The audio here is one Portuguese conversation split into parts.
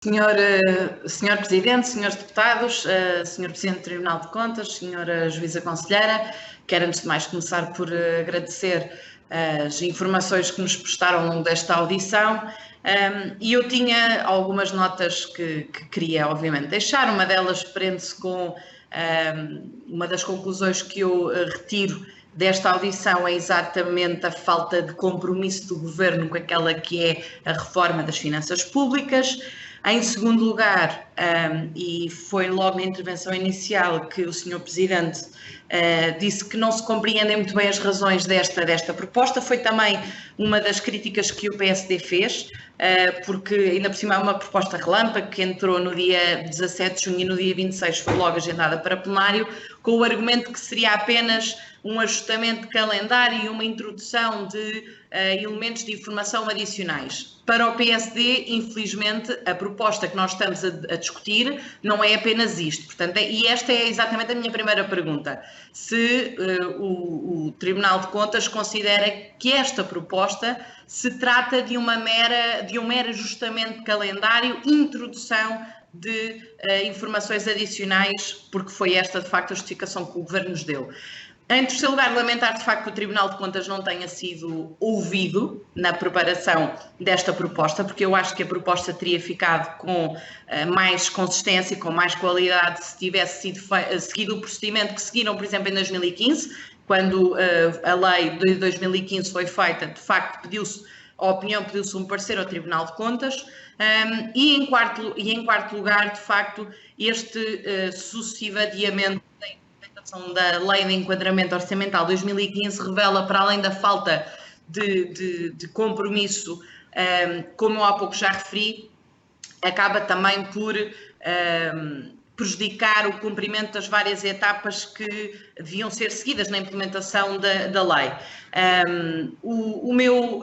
Senhor Presidente, senhores deputados, senhor Presidente do Tribunal de Contas, senhora Juíza Conselheira, quero antes de mais começar por agradecer as informações que nos prestaram ao longo desta audição e eu tinha algumas notas que queria obviamente deixar. Uma delas prende-se com uma das conclusões que eu retiro desta audição é exatamente a falta de compromisso do Governo com aquela que é a reforma das finanças públicas. Em segundo lugar, e foi logo na intervenção inicial que o Sr. Presidente disse que não se compreendem muito bem as razões desta proposta, foi também uma das críticas que o PSD fez, porque ainda por cima é uma proposta relâmpago que entrou no dia 17 de junho e no dia 26 foi logo agendada para plenário, com o argumento que seria apenas um ajustamento de calendário e uma introdução de elementos de informação adicionais. Para o PSD, infelizmente, a proposta que nós estamos a discutir não é apenas isto. Portanto, e esta é exatamente a minha primeira pergunta. Se o Tribunal de Contas considera que esta proposta se trata de um mero ajustamento de calendário, introdução de informações adicionais, porque foi esta, de facto, a justificação que o Governo nos deu. Em terceiro lugar, lamentar de facto que o Tribunal de Contas não tenha sido ouvido na preparação desta proposta, porque eu acho que a proposta teria ficado com mais consistência, com mais qualidade, se tivesse seguido o procedimento que seguiram, por exemplo, em 2015, quando a lei de 2015 foi feita, de facto pediu-se um parecer ao Tribunal de Contas, e em quarto lugar, de facto, este sucessivo adiamento da Lei de Enquadramento Orçamental 2015 revela, para além da falta de compromisso, como eu há pouco já referi, acaba também por prejudicar o cumprimento das várias etapas que deviam ser seguidas na implementação da lei. O meu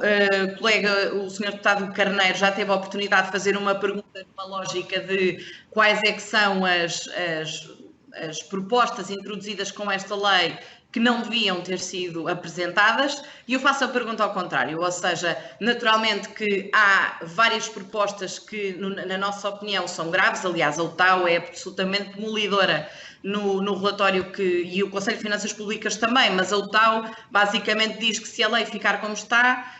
colega, o Sr. Deputado Carneiro, já teve a oportunidade de fazer uma pergunta numa lógica de quais é que são as propostas introduzidas com esta lei que não deviam ter sido apresentadas, e eu faço a pergunta ao contrário, ou seja, naturalmente que há várias propostas que, na nossa opinião, são graves. Aliás, a UTAU é absolutamente demolidora no relatório e o Conselho de Finanças Públicas também, mas a UTAU basicamente diz que se a lei ficar como está,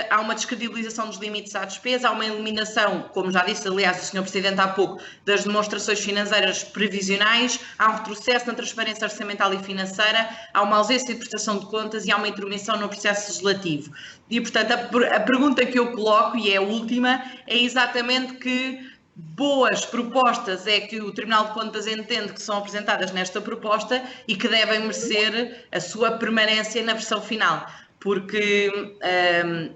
há uma descredibilização dos limites à despesa, há uma eliminação, como já disse, aliás, o Sr. Presidente há pouco, das demonstrações financeiras previsionais, há um retrocesso na transparência orçamental e financeira, há uma ausência de prestação de contas e há uma intervenção no processo legislativo. E, portanto, a pergunta que eu coloco, e é a última, é exatamente que boas propostas é que o Tribunal de Contas entende que são apresentadas nesta proposta e que devem merecer a sua permanência na versão final, porque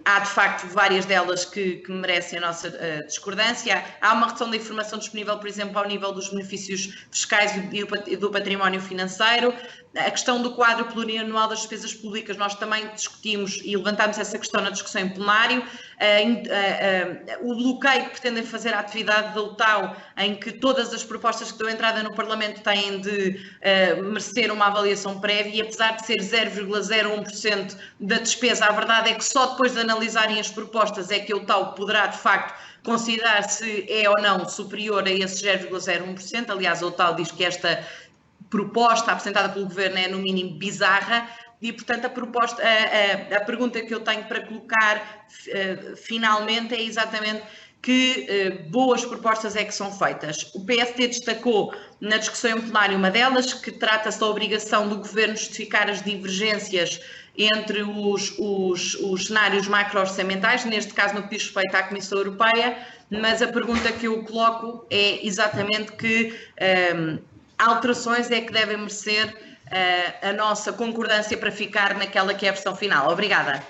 há de facto várias delas que merecem a nossa discordância. Há uma redução da informação disponível, por exemplo, ao nível dos benefícios fiscais e do património financeiro. A questão do quadro plurianual das despesas públicas, nós também discutimos e levantámos essa questão na discussão em plenário. O bloqueio que pretendem fazer à atividade da UTAU, em que todas as propostas que dão entrada no Parlamento têm de merecer uma avaliação prévia, e apesar de ser 0,01% da despesa, a verdade é que só depois de analisarem as propostas é que a UTAU poderá, de facto, considerar se é ou não superior a esse 0,01%. Aliás, a UTAU diz que esta proposta apresentada pelo Governo é, no mínimo, bizarra. E, portanto, a pergunta que eu tenho para colocar finalmente é exatamente que boas propostas é que são feitas. O PSD destacou na discussão em plenário uma delas, que trata-se da obrigação do Governo justificar as divergências entre os cenários macro-orçamentais, neste caso no que diz respeito à Comissão Europeia, mas a pergunta que eu coloco é exatamente que alterações é que devem merecer a nossa concordância para ficar naquela que é a versão final. Obrigada.